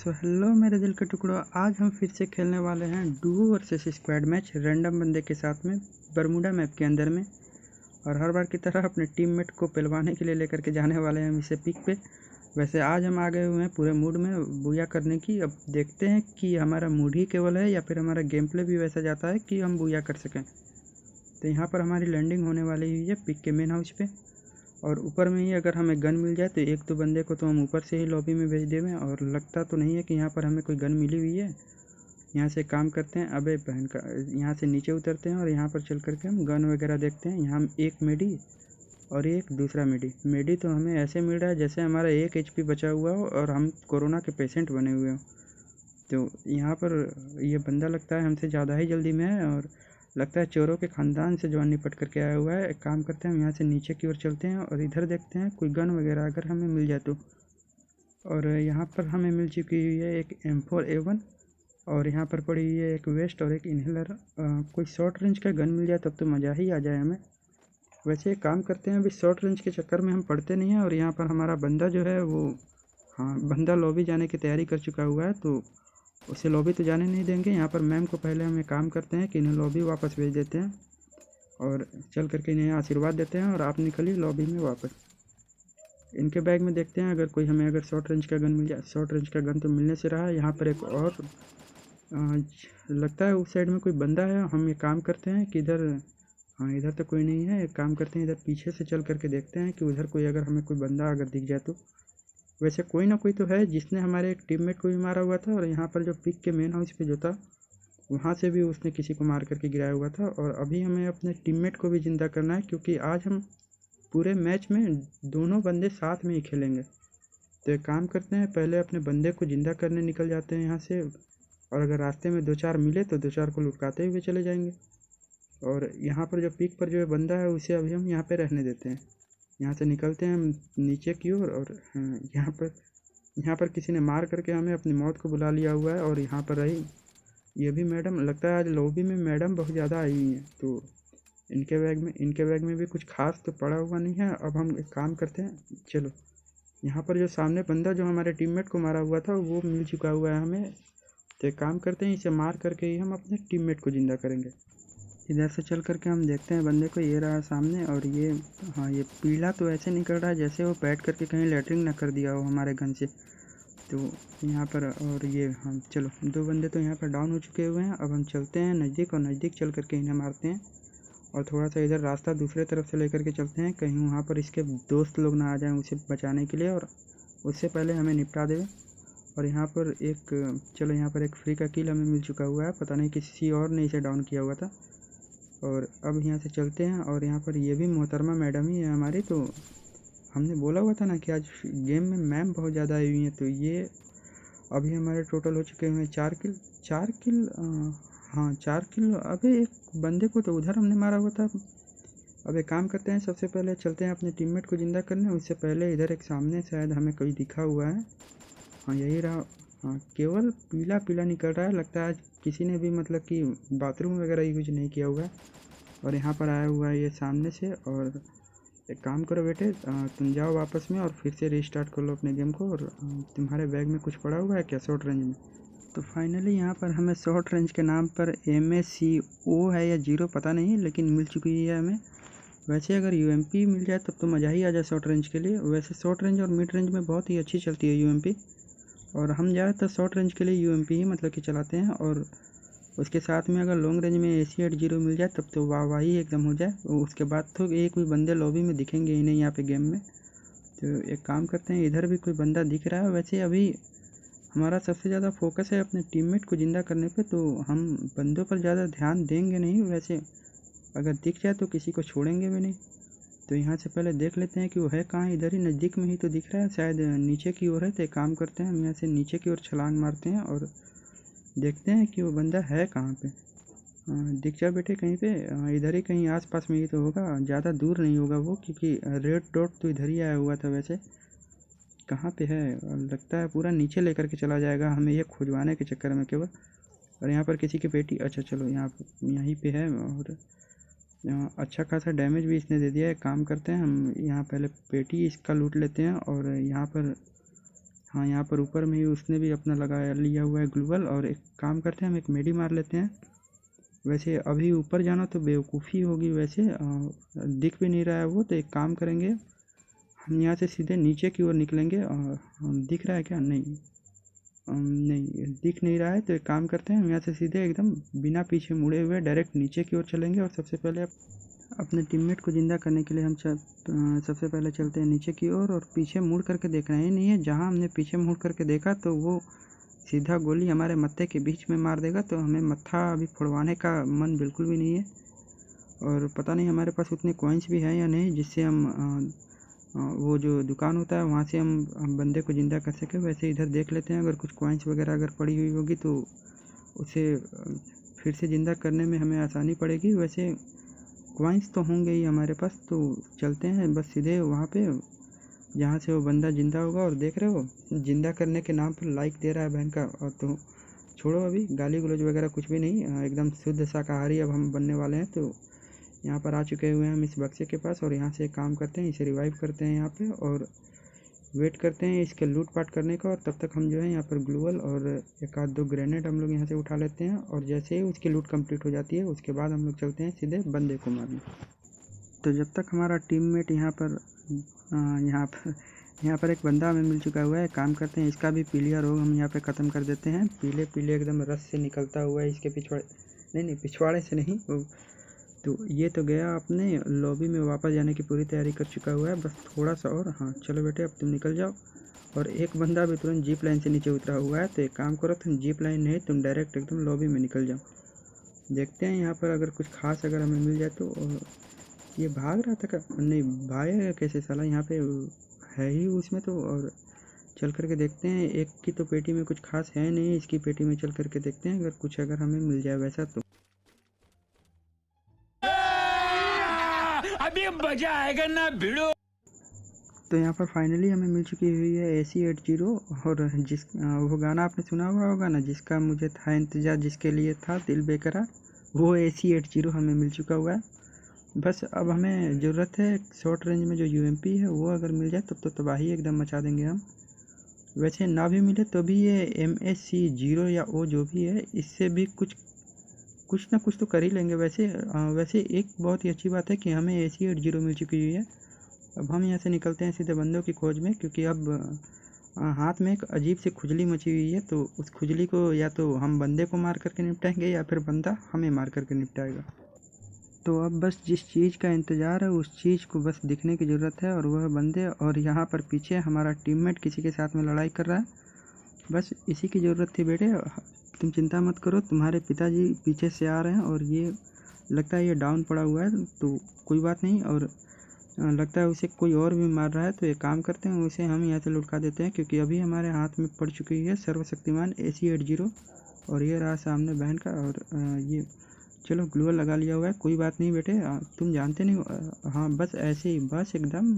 So hello मेरे दिल के टुकड़ों, आज हम फिर से खेलने वाले हैं Duo versus squad match random बंदे के साथ में बरमूडा मैप के अंदर में। और हर बार की तरह अपने टीममेट को पिलवाने के लिए लेकर के जाने वाले हैं हम इसे पिक पे। वैसे आज हम आ गए हुए हैं पूरे मूड में बुया करने की। अब देखते हैं कि हमारा मूड ही केवल है या फिर हमारा गेम प्ले भी वैसा जाता है कि हम बुया कर सकें। तो यहाँ पर हमारी लैंडिंग होने वाली हुई है पिक के मेन हाउस पे। और ऊपर में ही अगर हमें गन मिल जाए तो एक तो बंदे को तो हम ऊपर से ही लॉबी में भेज देंगे। और लगता तो नहीं है कि यहाँ पर हमें कोई गन मिली हुई है। यहाँ से काम करते हैं, अबे बहन का, यहाँ से नीचे उतरते हैं और यहाँ पर चल करके हम गन वगैरह देखते हैं। यहाँ एक मेडी और एक दूसरा मेडी तो हमें ऐसे मिल रहा है जैसे हमारा 1 HP बचा हुआ हो और हम कोरोना के पेशेंट बने हुए हो। तो यहाँ पर ये बंदा लगता है हमसे ज़्यादा ही जल्दी में है और लगता है चोरों के ख़ानदान से जवान निपट करके आया हुआ है। एक काम करते हैं, हम यहाँ से नीचे की ओर चलते हैं और इधर देखते हैं कोई गन वगैरह अगर हमें मिल जाए तो। और यहाँ पर हमें मिल चुकी हुई है एक M4A1 और यहाँ पर पड़ी हुई है एक वेस्ट और एक इन्हेलर। कोई शॉर्ट रेंज का गन मिल जाए तब तो मज़ा ही आ जाए हमें। वैसे एक काम करते हैं, अभी शॉर्ट रेंज के चक्कर में हम पड़ते नहीं हैं। और यहाँ पर हमारा बंदा जो है वो, हाँ, बंदा लॉबी जाने की तैयारी कर चुका हुआ है तो उसे लॉबी तो जाने नहीं देंगे। यहाँ पर मैम को पहले हम एक काम करते हैं कि इन्हें लॉबी वापस भेज देते हैं और चल करके इन्हें आशीर्वाद देते हैं और आप निकलिए लॉबी में वापस। इनके बैग में देखते हैं अगर कोई हमें शॉर्ट रेंज का गन मिल जाए। शॉर्ट रेंज का गन तो मिलने से रहा है। यहाँ पर एक और लगता है उस साइड में कोई बंदा है। हम ये काम करते हैं कि इधर, हाँ, इधर तो कोई नहीं है। एक काम करते हैं, इधर पीछे से चल करके देखते हैं कि उधर कोई अगर हमें कोई बंदा अगर दिख जाए तो। वैसे कोई ना कोई तो है जिसने हमारे एक टीममेट को भी मारा हुआ था। और यहाँ पर जो पिक के मेन हाउस पे जो था वहाँ से भी उसने किसी को मार करके गिराया हुआ था। और अभी हमें अपने टीममेट को भी ज़िंदा करना है क्योंकि आज हम पूरे मैच में दोनों बंदे साथ में ही खेलेंगे। तो एक काम करते हैं, पहले अपने बंदे को ज़िंदा करने निकल जाते हैं यहाँ से। और अगर रास्ते में 2-4 मिले तो 2-4 को लुटकाते हुए चले जाएंगे। और यहाँ पर जो पिक पर जो बंदा है उसे अभी हम यहाँ पर रहने देते हैं। यहाँ से निकलते हैं हम नीचे की ओर। और हाँ, यहाँ पर किसी ने मार करके हमें अपनी मौत को बुला लिया हुआ है। और यहाँ पर रही ये भी मैडम, लगता है आज लॉबी में मैडम बहुत ज़्यादा आई हुई हैं। तो इनके बैग में भी कुछ खास तो पड़ा हुआ नहीं है। अब हम एक काम करते हैं, चलो यहाँ पर जो सामने बंदा जो हमारे टीममेट को मारा हुआ था वो मिल चुका हुआ है हमें। तो एक काम करते हैं, इसे मार करके ही हम अपने टीममेट को ज़िंदा करेंगे। इधर से चल करके हम देखते हैं बंदे को, ये रहा सामने। और ये, हाँ, ये पीला तो ऐसे निकल रहा है जैसे वो बैठ करके कहीं लैटरिन ना कर दिया हो हमारे गन से। तो यहाँ पर, और ये, हाँ, चलो 2 बंदे तो यहाँ पर डाउन हो चुके हुए हैं। अब हम चलते हैं नज़दीक और नज़दीक चल करके इन्हें मारते हैं। और थोड़ा सा इधर रास्ता दूसरे तरफ से लेकर के चलते हैं, कहीं वहाँ पर इसके दोस्त लोग ना आ जाएं उसे बचाने के लिए और उससे पहले हमें निपटा दें। और यहाँ पर एक, चलो यहाँ पर एक फ्री का किल हमें मिल चुका हुआ है, पता नहीं किसी और ने इसे डाउन किया हुआ था। और अब यहाँ से चलते हैं। और यहाँ पर ये भी मोहतरमा मैडम ही है हमारी। तो हमने बोला हुआ था ना कि आज गेम में मैम बहुत ज़्यादा आई हुई हैं। तो ये अभी हमारे टोटल हो चुके हैं 4 किल। हाँ, 4 किल। अबे एक बंदे को तो उधर हमने मारा हुआ था। अब एक काम करते हैं, सबसे पहले चलते हैं अपने टीममेट को ज़िंदा करने। उससे पहले इधर एक सामने शायद हमें कोई दिखा हुआ है। हाँ, यही रहा। हाँ, केवल पीला पीला निकल रहा है, लगता है आज किसी ने भी मतलब कि बाथरूम वगैरह यूज नहीं किया हुआ है। और यहाँ पर आया हुआ है ये सामने से। और एक काम करो बेटे, तुम जाओ वापस में और फिर से रीस्टार्ट कर लो अपने गेम को। और तुम्हारे बैग में कुछ पड़ा हुआ है क्या शॉर्ट रेंज में? तो फाइनली यहाँ पर हमें शॉर्ट रेंज के नाम पर MACO है या 0 पता नहीं, लेकिन मिल चुकी है हमें। वैसे अगर UMP मिल जाए तब तो मज़ा ही आ जाए शॉर्ट रेंज के लिए। वैसे शॉर्ट रेंज और मिड रेंज में बहुत ही अच्छी चलती है UMP। और हम ज़्यादातर शॉर्ट रेंज के लिए UMP ही मतलब कि चलाते हैं। और उसके साथ में अगर लॉन्ग रेंज में AC-80 मिल जाए तब तो वाह ही एकदम हो जाए। उसके बाद तो एक भी बंदे लॉबी में दिखेंगे ही नहीं यहाँ पे गेम में। तो एक काम करते हैं, इधर भी कोई बंदा दिख रहा है। वैसे अभी हमारा सबसे ज़्यादा फोकस है अपने टीममेट को ज़िंदा करने पे, तो हम बंदों पर ज़्यादा ध्यान देंगे नहीं। वैसे अगर दिख जाए तो किसी को छोड़ेंगे भी नहीं। तो यहाँ से पहले देख लेते हैं कि वो है कहाँ। इधर ही नज़दीक में ही तो दिख रहा है, शायद नीचे की ओर है। तो एक काम करते हैं, हम यहाँ से नीचे की ओर छलांग मारते हैं और देखते हैं कि वो बंदा है कहाँ पे। दिख जा बेटे कहीं पे, इधर ही कहीं आसपास में ही तो होगा, ज़्यादा दूर नहीं होगा वो, क्योंकि रेड डॉट तो इधर ही आया हुआ था। वैसे कहाँ पे है? लगता है पूरा नीचे लेकर के चला जाएगा हमें ये खुजवाने के चक्कर में केवल। और यहाँ पर किसी की पेटी, अच्छा चलो यहाँ यहीं पे है। और अच्छा खासा डैमेज भी इसने दे दिया है। काम करते हैं, हम यहाँ पहले पेटी इसका लूट लेते हैं। और यहाँ पर, हाँ, यहाँ पर ऊपर में ही उसने भी अपना लगा लिया हुआ है ग्लूवल। और एक काम करते हैं, हम एक मेडी मार लेते हैं। वैसे अभी ऊपर जाना तो बेवकूफ़ी होगी, वैसे दिख भी नहीं रहा है वो। तो एक काम करेंगे, हम यहाँ से सीधे नीचे की ओर निकलेंगे। दिख रहा है क्या? नहीं, नहीं दिख नहीं रहा है। तो एक काम करते हैं, हम यहाँ से सीधे एकदम बिना पीछे मुड़े हुए डायरेक्ट नीचे की ओर चलेंगे। और सबसे पहले अपने टीममेट को ज़िंदा करने के लिए हम सबसे पहले चलते हैं नीचे की ओर। और पीछे मुड़ करके देखना ही नहीं है। जहाँ हमने पीछे मुड़ करके देखा तो वो सीधा गोली हमारे मत्थे के बीच में मार देगा। तो हमें मत्था अभी फोड़वाने का मन बिल्कुल भी नहीं है। और पता नहीं हमारे पास उतने कॉइन्स भी हैं या नहीं, जिससे हम वो जो दुकान होता है वहाँ से हम बंदे को ज़िंदा कर सकें। वैसे इधर देख लेते हैं, अगर कुछ कॉइन्स वगैरह अगर पड़ी हुई होगी तो उसे फिर से ज़िंदा करने में हमें आसानी पड़ेगी। वैसे कॉइन्स तो होंगे ही हमारे पास। तो चलते हैं बस सीधे वहाँ पे जहाँ से वो बंदा ज़िंदा होगा। और देख रहे हो, ज़िंदा करने के नाम पर लाइक दे रहा है बहन का। और तो छोड़ो, अभी गाली गलौज वगैरह कुछ भी नहीं, एकदम शुद्ध शाकाहारी अब हम बनने वाले हैं। तो यहाँ पर आ चुके हुए हैं हम इस बक्से के पास। और यहाँ से एक काम करते हैं, इसे रिवाइव करते हैं यहाँ पे। और वेट करते हैं इसके लूट पाट करने का। और तब तक हम जो है यहाँ पर ग्लूवल और एक आध दो ग्रेनेड हम लोग यहाँ से उठा लेते हैं। और जैसे ही उसकी लूट कंप्लीट हो जाती है उसके बाद हम लोग चलते हैं सीधे बंदे को मारने। तो जब तक हमारा टीममेट यहाँ पर एक बंदा हमें मिल चुका हुआ है। काम करते हैं, इसका भी पीलिया रोग हम यहाँ पे ख़त्म कर देते हैं। पीले पीले एकदम रस से निकलता हुआ है इसके पिछवाड़े, नहीं पिछवाड़े से नहीं। तो ये तो गया अपने लॉबी में वापस जाने की पूरी तैयारी कर चुका हुआ है, बस थोड़ा सा और। हाँ चलो बेटे, अब तुम निकल जाओ। और एक बंदा भी तुरंत जीप लाइन से नीचे उतरा हुआ है। तो एक काम करो, तुम जीप लाइन नहीं, तुम डायरेक्ट एकदम लॉबी में निकल जाओ। देखते हैं यहाँ पर अगर कुछ खास अगर हमें मिल जाए तो। ये भाग रहा था नहीं भागेगा कैसे साला, यहाँ पे है ही उसमें तो। और चल करके देखते हैं, एक की तो पेटी में कुछ खास है नहीं, इसकी पेटी में चल करके देखते हैं अगर कुछ अगर हमें मिल जाए वैसा तो। अभी मजा आएगा ना भिड़ो। तो यहाँ पर फाइनली हमें मिल चुकी हुई है AC-80। और वो गाना आपने सुना हुआ होगा ना, जिसका मुझे था इंतज़ार, जिसके लिए था दिल बेकरार, वो AC-80 हमें मिल चुका हुआ है। बस अब हमें ज़रूरत है शॉर्ट रेंज में जो UMP है, वो अगर मिल जाए तब तो तबाही एकदम मचा देंगे हम। वैसे ना भी मिले तो भी ये MSC-0 या O जो भी है, इससे भी कुछ ना कुछ तो कर ही लेंगे। वैसे एक बहुत ही अच्छी बात है कि हमें AC-80 मिल चुकी हुई है। अब हम यहाँ से निकलते हैं सीधे बंदों की खोज में, क्योंकि अब हाथ में एक अजीब सी खुजली मची हुई है। तो उस खुजली को या तो हम बंदे को मार करके निपटाएंगे या फिर बंदा हमें मार करके निपटाएगा। तो अब बस जिस चीज़ का इंतज़ार है उस चीज़ को बस दिखने की ज़रूरत है, और वह बंदे। और यहाँ पर पीछे हमारा टीममेट किसी के साथ में लड़ाई कर रहा है, बस इसी की ज़रूरत थी बेटे। तुम चिंता मत करो, तुम्हारे पिताजी पीछे से आ रहे हैं। और ये लगता है ये डाउन पड़ा हुआ है, तो कोई बात नहीं। और लगता है उसे कोई और भी मार रहा है। तो एक काम करते हैं, उसे हम यहाँ से लुढ़का देते हैं, क्योंकि अभी हमारे हाथ में पड़ चुकी है सर्वशक्तिमान AC-80। और ये रहा सामने बहन का। और ये चलो ग्लूवल लगा लिया हुआ है, कोई बात नहीं बेटे, तुम जानते नहीं। हाँ बस ऐसे ही, बस एकदम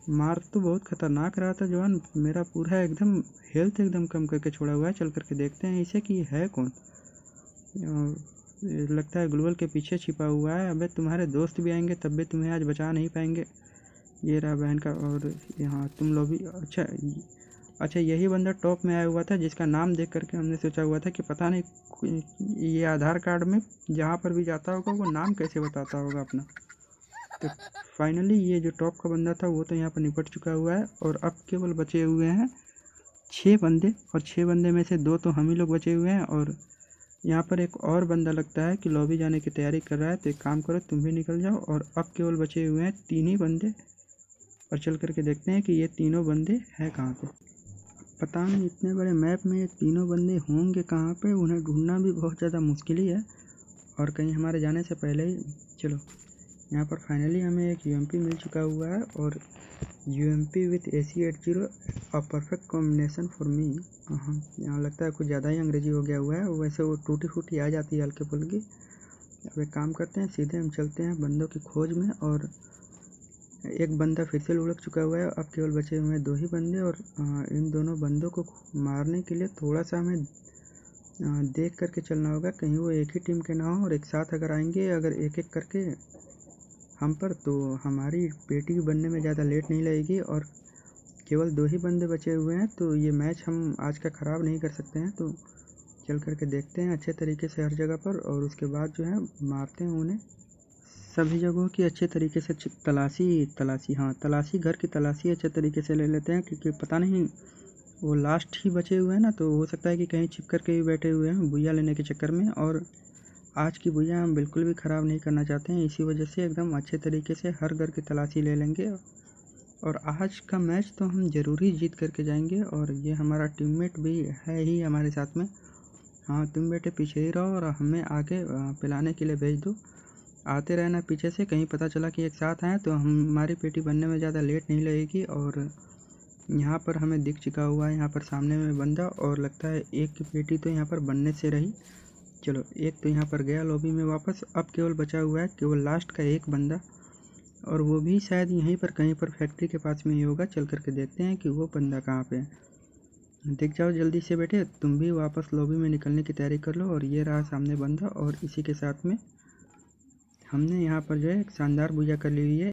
मार तो बहुत ख़तरनाक रहा था जवान, मेरा पूरा एकदम हेल्थ एकदम कम करके छोड़ा हुआ है। चल करके देखते हैं इसे कि है कौन। लगता है ग्लूवल के पीछे छिपा हुआ है। अबे तुम्हारे दोस्त भी आएंगे तब भी तुम्हें आज बचा नहीं पाएंगे। ये रहा बहन का। और यहाँ तुम लोग भी, अच्छा यही बंदा टॉप में आया हुआ था, जिसका नाम देख करके हमने सोचा हुआ था कि पता नहीं ये आधार कार्ड में जहाँ पर भी जाता होगा वो नाम कैसे बताता होगा अपना। तो फाइनली ये जो टॉप का बंदा था वो तो यहाँ पर निपट चुका हुआ है। और अब केवल बचे हुए हैं 6 बंदे, और 6 बंदे में से 2 तो हम ही लोग बचे हुए हैं। और यहाँ पर एक और बंदा लगता है कि लॉबी जाने की तैयारी कर रहा है। तो एक काम करो, तुम भी निकल जाओ। और अब केवल बचे हुए हैं 3 ही बंदे, और चल करके देखते हैं कि ये तीनों बंदे हैं कहाँ पे। पता नहीं इतने बड़े मैप में ये तीनों बंदे होंगे कहाँ पे, उन्हें ढूंढना भी बहुत ज़्यादा मुश्किल ही है, और कहीं हमारे जाने से पहले ही। चलो यहाँ पर फाइनली हमें एक UMP मिल चुका हुआ है, और UMP with AC-80 a perfect combination for me. हाँ यहाँ लगता है कुछ ज़्यादा ही अंग्रेजी हो गया हुआ है, वैसे वो टूटी फूटी आ जाती है हल्के फुल्की। अब एक काम करते हैं, सीधे हम चलते हैं बंदों की खोज में। और एक बंदा फिर से लुढ़क चुका हुआ है, अब केवल बचे हुए हैं 2 ही बंदे। और इन दोनों बंदों को मारने के लिए थोड़ा सा हमें देख करके चलना होगा, कहीं वो एक ही टीम के ना हो। और एक साथ अगर आएंगे अगर एक एक करके हम पर, तो हमारी पेटी बनने में ज़्यादा लेट नहीं लगेगी। और केवल 2 ही बंदे बचे हुए हैं, तो ये मैच हम आज का ख़राब नहीं कर सकते हैं। तो चल कर के देखते हैं अच्छे तरीके से हर जगह पर, और उसके बाद जो है मारते हैं उन्हें। सभी जगहों की अच्छे तरीके से तलाशी घर की तलाशी अच्छे तरीके से ले लेते हैं, क्योंकि पता नहीं वो लास्ट ही बचे हुए हैं ना, तो हो सकता है कि कहीं छिप कर के भी बैठे हुए हैं बुया लेने के चक्कर में। और आज की बुया हम बिल्कुल भी ख़राब नहीं करना चाहते हैं, इसी वजह से एकदम अच्छे तरीके से हर घर की तलाशी ले लेंगे। और आज का मैच तो हम ज़रूर ही जीत करके जाएंगे। और ये हमारा टीममेट भी है ही हमारे साथ में। हाँ, तुम बेटे पीछे ही रहो और हमें आगे पिलाने के लिए भेज दो। आते रहना पीछे से, कहीं पता चला कि एक साथ आए तो हमारी पेटी बनने में ज़्यादा लेट नहीं लगेगी। और यहाँ पर हमें दिख चुका हुआ है यहाँ पर सामने में बंदा, और लगता है एक की पेटी तो यहाँ पर बनने से रही। चलो, एक तो यहाँ पर गया लॉबी में वापस। अब केवल बचा हुआ है केवल लास्ट का एक बंदा, और वो भी शायद यहीं पर कहीं पर फैक्ट्री के पास में ही होगा। चल करके देखते हैं कि वो बंदा कहाँ पे है। दिख जाओ जल्दी से बेटे, तुम भी वापस लॉबी में निकलने की तैयारी कर लो। और ये रहा सामने बंदा, और इसी के साथ में हमने यहाँ पर जो है एक शानदार बुया कर ली हुई है।